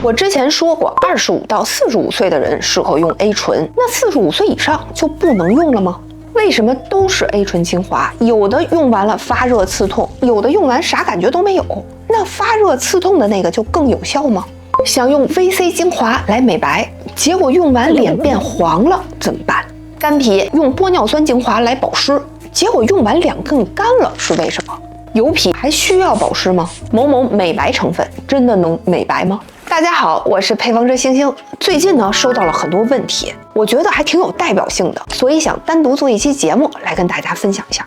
我之前说过，25到45岁的人适合用 A 醇，那45岁以上就不能用了吗？为什么都是 A 醇精华？有的用完了发热刺痛，有的用完啥感觉都没有。那发热刺痛的那个就更有效吗？想用 VC 精华来美白，结果用完脸变黄了怎么办？干皮用玻尿酸精华来保湿，结果用完脸更干了，是为什么？油皮还需要保湿吗？某某美白成分真的能美白吗？大家好，我是配方之星星。最近呢，收到了很多问题，我觉得还挺有代表性的，所以想单独做一期节目来跟大家分享一下。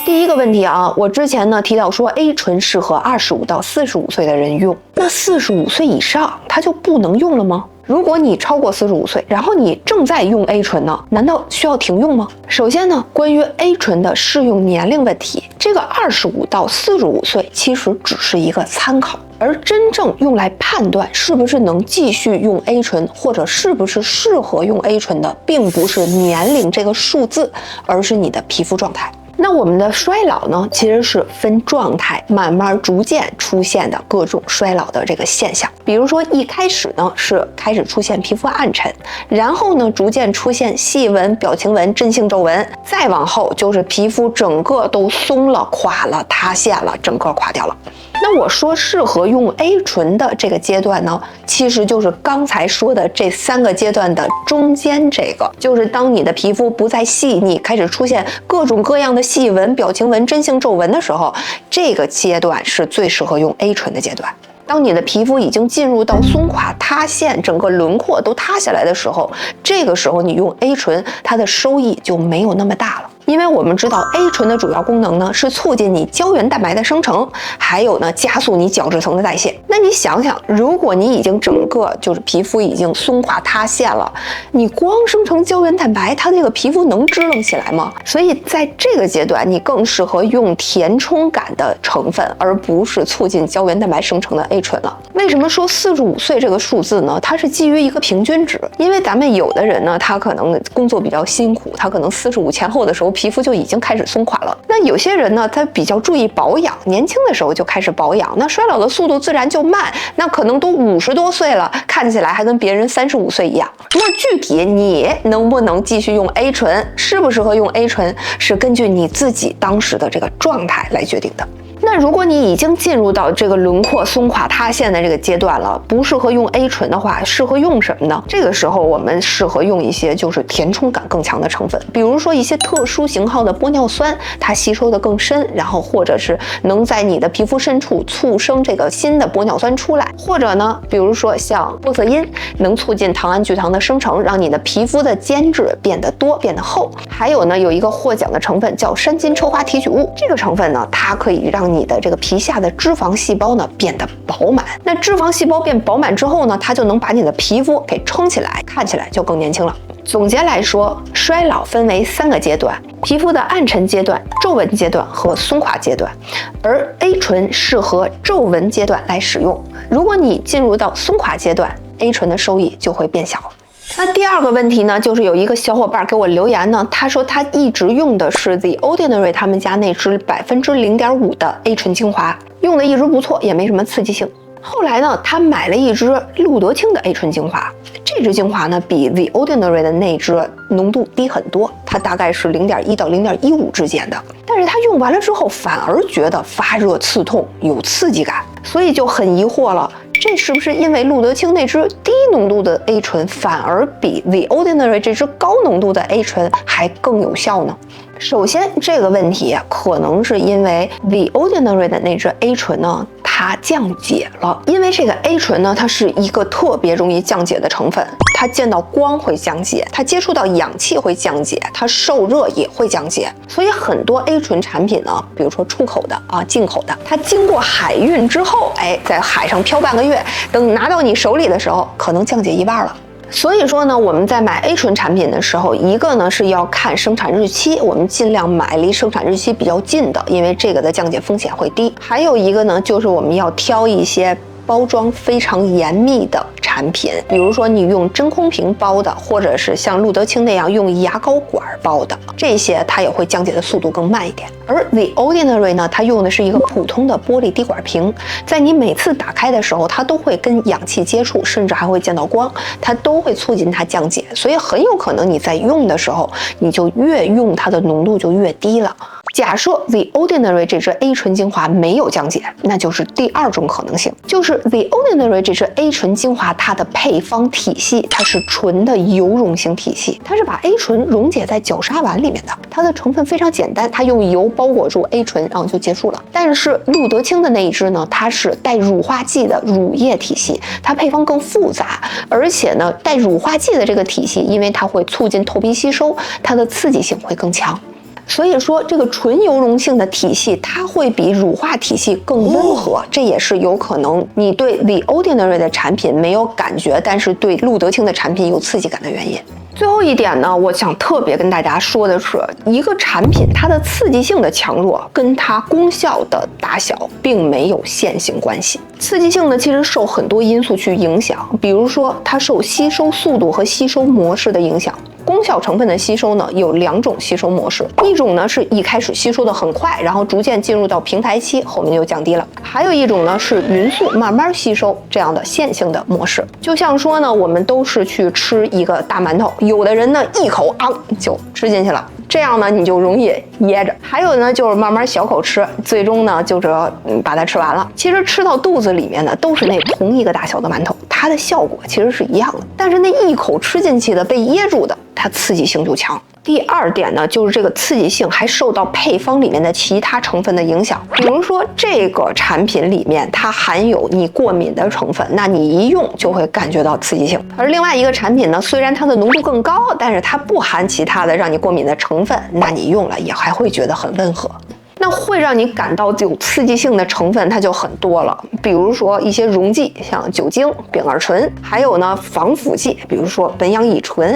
第一个问题啊，我之前呢提到说 A 醇适合25到45岁的人用，那45岁以上它就不能用了吗？如果你超过45岁，然后你正在用 A 醇呢，难道需要停用吗？首先呢，关于 A 醇的适用年龄问题，这个25到45岁其实只是一个参考，而真正用来判断是不是能继续用 A 醇，或者是不是适合用 A 醇的，并不是年龄这个数字，而是你的皮肤状态。那我们的衰老呢，其实是分状态，慢慢逐渐出现的各种衰老的这个现象。比如说一开始呢是开始出现皮肤暗沉，然后呢逐渐出现细纹、表情纹、阵性皱纹，再往后就是皮肤整个都松了、垮了、塌陷了，整个垮掉了。那我说适合用 A 醇的这个阶段呢，其实就是刚才说的这3个阶段的中间这个，就是当你的皮肤不再细腻，开始出现各种各样的细纹、表情纹、阵性皱纹的时候，这个阶段是最适合用 A 醇的阶段。当你的皮肤已经进入到松垮、塌陷，整个轮廓都塌下来的时候，这个时候你用 A 醇，它的收益就没有那么大了。因为我们知道 A 醇的主要功能呢是促进你胶原蛋白的生成，还有呢加速你角质层的代谢。那你想想，如果你已经整个就是皮肤已经松垮塌陷了，你光生成胶原蛋白，它这个皮肤能支棱起来吗？所以在这个阶段，你更适合用填充感的成分，而不是促进胶原蛋白生成的 A 醇了。为什么说45岁这个数字呢？它是基于一个平均值，因为咱们有的人呢，他可能工作比较辛苦，他可能45前后的时候皮肤就已经开始松垮了。那有些人呢，他比较注意保养，年轻的时候就开始保养，那衰老的速度自然就慢，那可能都50多岁了，看起来还跟别人35岁一样。那具体你能不能继续用 A 醇，适不适合用 A 醇，是根据你自己当时的这个状态来决定的。那如果你已经进入到这个轮廓松垮塌陷的这个阶段了，不适合用 A 醇的话，适合用什么呢？这个时候我们适合用一些就是填充感更强的成分，比如说一些特殊型号的玻尿酸，它吸收的更深，然后或者是能在你的皮肤深处促生这个新的玻尿酸出来，或者呢，比如说像玻色因，能促进糖胺聚糖的生成，让你的皮肤的间质变得多、变得厚。还有呢，有一个获奖的成分叫山金车花提取物，这个成分呢，它可以让你的这个皮下的脂肪细胞呢变得饱满。那脂肪细胞变饱满之后呢，它就能把你的皮肤给撑起来，看起来就更年轻了。总结来说，衰老分为3个阶段：皮肤的暗沉阶段、皱纹阶段和松垮阶段。而 A 醇适合皱纹阶段来使用。如果你进入到松垮阶段， A 醇的收益就会变小。那第2个问题呢，就是有一个小伙伴给我留言呢，他说他一直用的是 The Ordinary 他们家那支0.5%的 A 醇精华，用的一直不错，也没什么刺激性。后来呢，他买了一支路德清的 A 醇精华，这支精华呢比 The Ordinary 的那支浓度低很多，它大概是0.1到0.15之间的。但是他用完了之后，反而觉得发热刺痛，有刺激感，所以就很疑惑了。这是不是因为路德清那支低浓度的 A 醇反而比 The Ordinary 这支高浓度的 A 醇还更有效呢？首先，这个问题可能是因为 The Ordinary 的那支 A 醇呢，它降解了。因为这个 A 醇呢，它是一个特别容易降解的成分，它见到光会降解，它接触到氧气会降解，它受热也会降解。所以很多 A 醇产品呢，比如说出口的啊、进口的，它经过海运之后，在海上漂半个月，等拿到你手里的时候，可能降解1半了。所以说呢，我们在买 A 醇产品的时候，一个呢是要看生产日期，我们尽量买离生产日期比较近的，因为这个的降解风险会低。还有一个呢，就是我们要挑一些包装非常严密的产产品，比如说你用真空瓶包的，或者是像路德清那样用牙膏管包的，这些它也会降解的速度更慢一点。而 The Ordinary 呢，它用的是一个普通的玻璃滴管瓶，在你每次打开的时候，它都会跟氧气接触，甚至还会见到光，它都会促进它降解，所以很有可能你在用的时候，你就越用它的浓度就越低了。假设 The Ordinary 这支 A 醇精华没有降解，那就是第二种可能性，就是 The Ordinary 这支 A 醇精华它的配方体系它是纯的油溶性体系，它是把 A 醇溶解在角鲨烷里面的，它的成分非常简单，它用油包裹住 A 醇，然后就结束了。但是路德清的那一支呢，它是带乳化剂的乳液体系，它配方更复杂，而且呢带乳化剂的这个体系，因为它会促进透皮吸收，它的刺激性会更强。所以说，这个纯油溶性的体系，它会比乳化体系更温和，这也是有可能你对 The Ordinary 的产品没有感觉，但是对路德清的产品有刺激感的原因。最后一点呢，我想特别跟大家说的是，一个产品它的刺激性的强弱跟它功效的大小并没有线性关系。刺激性呢，其实受很多因素去影响，比如说它受吸收速度和吸收模式的影响。功效成分的吸收呢，有两种吸收模式，一种呢是一开始吸收的很快，然后逐渐进入到平台期，后面就降低了；还有一种呢是匀速慢慢吸收这样的线性的模式。就像说呢，我们都是去吃一个大馒头，有的人呢一口就吃进去了，这样呢你就容易噎着；还有呢就是慢慢小口吃，最终呢就是把它吃完了。其实吃到肚子里面呢都是那同一个大小的馒头，它的效果其实是一样的，但是那一口吃进去的被噎住的，它刺激性就强。第二点呢，就是这个刺激性还受到配方里面的其他成分的影响，比如说这个产品里面它含有你过敏的成分，那你一用就会感觉到刺激性。而另外一个产品呢，虽然它的浓度更高，但是它不含其他的让你过敏的成分，那你用了也还会觉得很温和。那会让你感到有刺激性的成分它就很多了，比如说一些溶剂，像酒精、丙二醇，还有呢防腐剂，比如说苯氧乙醇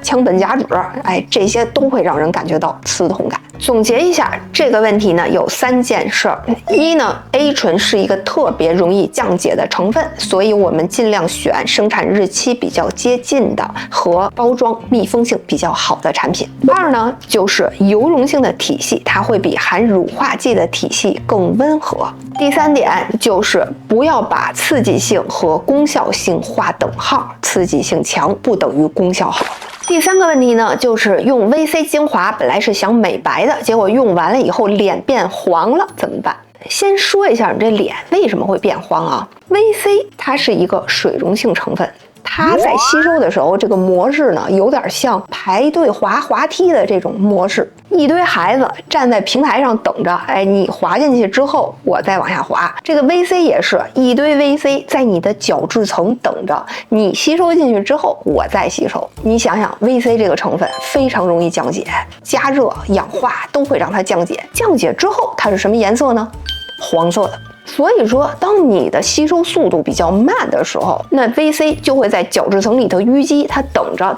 羟苯甲酯，这些都会让人感觉到刺痛感。总结一下这个问题呢，有3件事儿。一呢 ，A 醇是一个特别容易降解的成分，所以我们尽量选生产日期比较接近的和包装密封性比较好的产品。二呢，就是油溶性的体系，它会比含乳化剂的体系更温和。第3点就是不要把刺激性和功效性划等号，刺激性强不等于功效好。第3个问题呢，就是用 VC 精华本来是想美白的，结果用完了以后脸变黄了，怎么办？先说一下你这脸为什么会变黄啊 ？VC 它是一个水溶性成分。它在吸收的时候，这个模式呢，有点像排队滑滑梯的这种模式。一堆孩子站在平台上等着，你滑进去之后，我再往下滑。这个 VC 也是一堆 VC 在你的角质层等着，你吸收进去之后，我再吸收。你想想 ，VC 这个成分非常容易降解，加热、氧化都会让它降解。降解之后，它是什么颜色呢？黄色的。所以说，当你的吸收速度比较慢的时候，那 VC 就会在角质层里头淤积，它等着，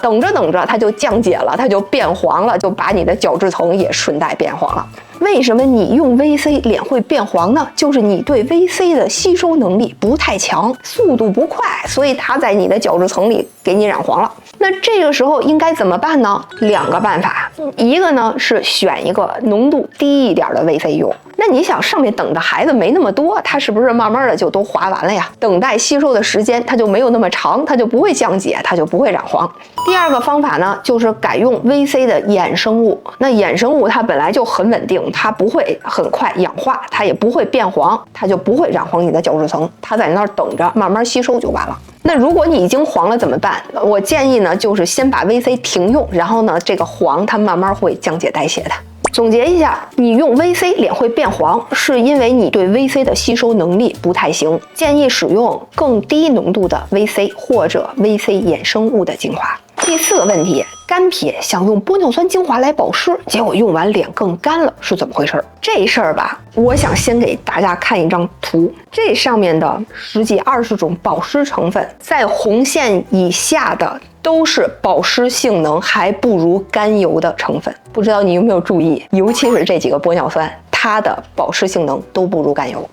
它就降解了，它就变黄了，就把你的角质层也顺带变黄了。为什么你用 VC 脸会变黄呢？就是你对 VC 的吸收能力不太强，速度不快，所以它在你的角质层里给你染黄了。那这个时候应该怎么办呢？2个办法，一个呢是选一个浓度低一点的 VC 用。那你想上面等的孩子没那么多，它是不是慢慢的就都滑完了呀？等待吸收的时间它就没有那么长，它就不会降解，它就不会染黄。第2个方法呢，就是改用 VC 的衍生物。那衍生物它本来就很稳定，它不会很快氧化，它也不会变黄，它就不会染黄你的角质层，它在那儿等着慢慢吸收就完了。那如果你已经黄了怎么办？我建议呢，就是先把 VC 停用，然后呢，这个黄它慢慢会降解代谢的。总结一下，你用 VC 脸会变黄，是因为你对 VC 的吸收能力不太行，建议使用更低浓度的 VC 或者 VC 衍生物的精华。第4个问题，干皮想用玻尿酸精华来保湿，结果用完脸更干了，是怎么回事？这事儿吧，我想先给大家看一张图，这上面的10几20种保湿成分，在红线以下的都是保湿性能还不如甘油的成分。不知道你有没有注意，尤其是这几个玻尿酸，它的保湿性能都不如甘油。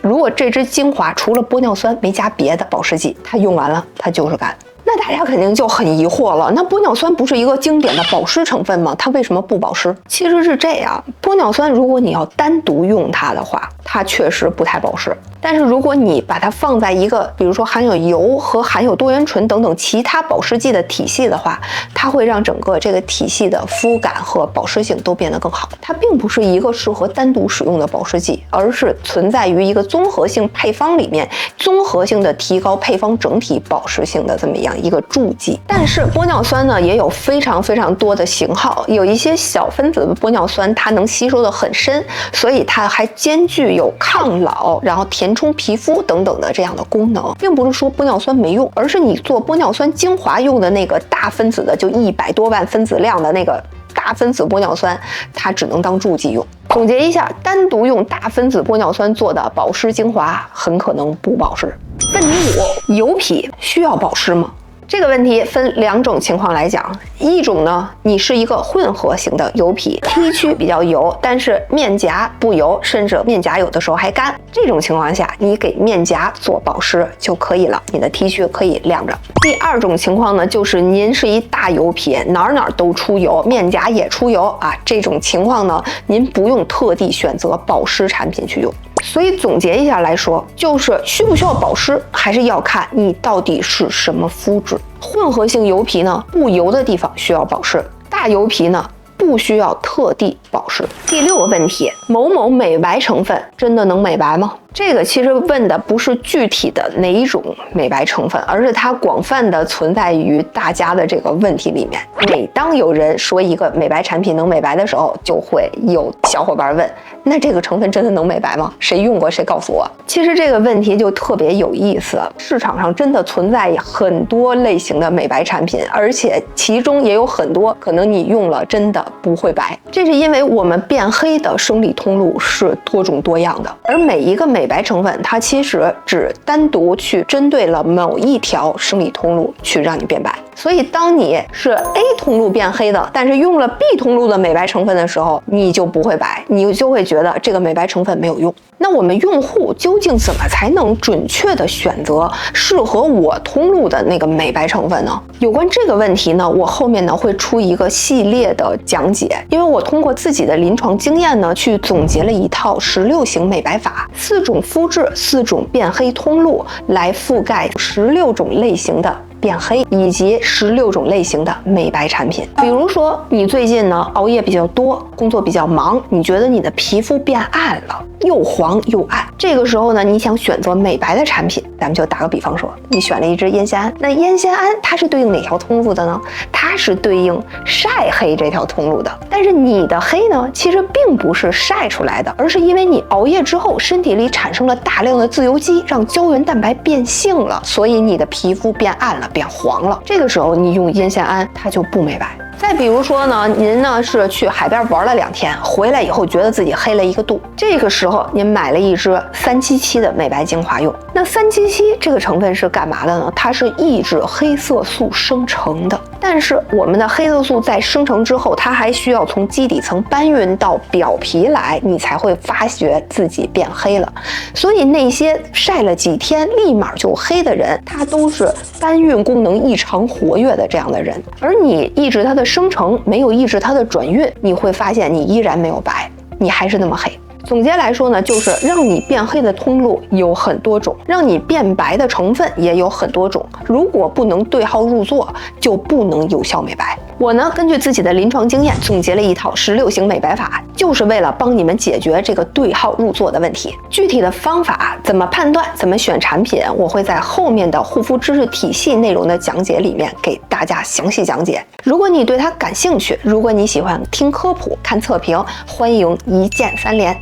如果这支精华除了玻尿酸没加别的保湿剂，它用完了它就是干。那大家肯定就很疑惑了，那玻尿酸不是一个经典的保湿成分吗？它为什么不保湿？其实是这样，玻尿酸如果你要单独用它的话，它确实不太保湿。但是如果你把它放在一个比如说含有油和含有多元醇等等其他保湿剂的体系的话，它会让整个这个体系的肤感和保湿性都变得更好。它并不是一个适合单独使用的保湿剂，而是存在于一个综合性配方里面，综合性的提高配方整体保湿性的这么样一个助剂。但是玻尿酸呢也有非常多的型号，有一些小分子的玻尿酸它能吸收的很深，所以它还兼具有抗老，然后填充皮肤等等的这样的功能。并不是说玻尿酸没用，而是你做玻尿酸精华用的那个大分子的，就100多万分子量的那个大分子玻尿酸，它只能当助剂用。总结一下，单独用大分子玻尿酸做的保湿精华很可能不保湿。问题5，油皮需要保湿吗？这个问题分2种情况来讲，一种呢，你是一个混合型的油皮，T 区比较油，但是面颊不油，甚至面颊有的时候还干，这种情况下，你给面颊做保湿就可以了，你的 T 区可以晾着。第2种情况呢，就是您是一大油皮，哪都出油，面颊也出油啊，这种情况呢，您不用特地选择保湿产品去用。所以总结一下来说，就是需不需要保湿，还是要看你到底是什么肤质。混合性油皮呢，不油的地方需要保湿；大油皮呢，不需要特地保湿。第6个问题，某某美白成分真的能美白吗？这个其实问的不是具体的哪一种美白成分，而是它广泛的存在于大家的这个问题里面。每当有人说一个美白产品能美白的时候，就会有小伙伴问，那这个成分真的能美白吗？谁用过谁告诉我。其实这个问题就特别有意思，市场上真的存在很多类型的美白产品，而且其中也有很多可能你用了真的不会白。这是因为我们变黑的生理通路是多种多样的，而每一个美白成分它其实只单独去针对了某一条生理通路去让你变白。所以当你是 A 通路变黑的，但是用了 B 通路的美白成分的时候，你就不会白，你就会觉得这个美白成分没有用。那我们用户究竟怎么才能准确的选择适合我通路的那个美白成分呢？有关这个问题呢，我后面呢会出一个系列的讲解，因为我通过自己的临床经验呢，去总结了一套16型美白法，4种肤质、4种变黑通路，来覆盖16种类型的变黑以及16种类型的美白产品。比如说你最近呢熬夜比较多，工作比较忙，你觉得你的皮肤变暗了，又黄又暗，这个时候呢你想选择美白的产品，咱们就打个比方说，你选了一支烟酰胺，那烟酰胺它是对应哪条通路的呢？它是对应晒黑这条通路的。但是你的黑呢，其实并不是晒出来的，而是因为你熬夜之后身体里产生了大量的自由基，让胶原蛋白变性了，所以你的皮肤变暗了，变黄了。这个时候你用烟酰胺，它就不美白。再比如说呢，您呢是去海边玩了2天，回来以后觉得自己黑了1个度，这个时候您买了一支377的美白精华用。那377这个成分是干嘛的呢？它是抑制黑色素生成的。但是我们的黑色素在生成之后，它还需要从基底层搬运到表皮来，你才会发觉自己变黑了。所以那些晒了几天立马就黑的人，他都是搬运功能异常活跃的这样的人。而你抑制它的生成，没有抑制它的转运，你会发现你依然没有白，你还是那么黑。总结来说呢，就是让你变黑的通路有很多种，让你变白的成分也有很多种。如果不能对号入座，就不能有效美白。我呢，根据自己的临床经验，总结了一套16型美白法，就是为了帮你们解决这个对号入座的问题。具体的方法怎么判断、怎么选产品，我会在后面的护肤知识体系内容的讲解里面给大家详细讲解。如果你对它感兴趣，如果你喜欢听科普、看测评，欢迎一键3连。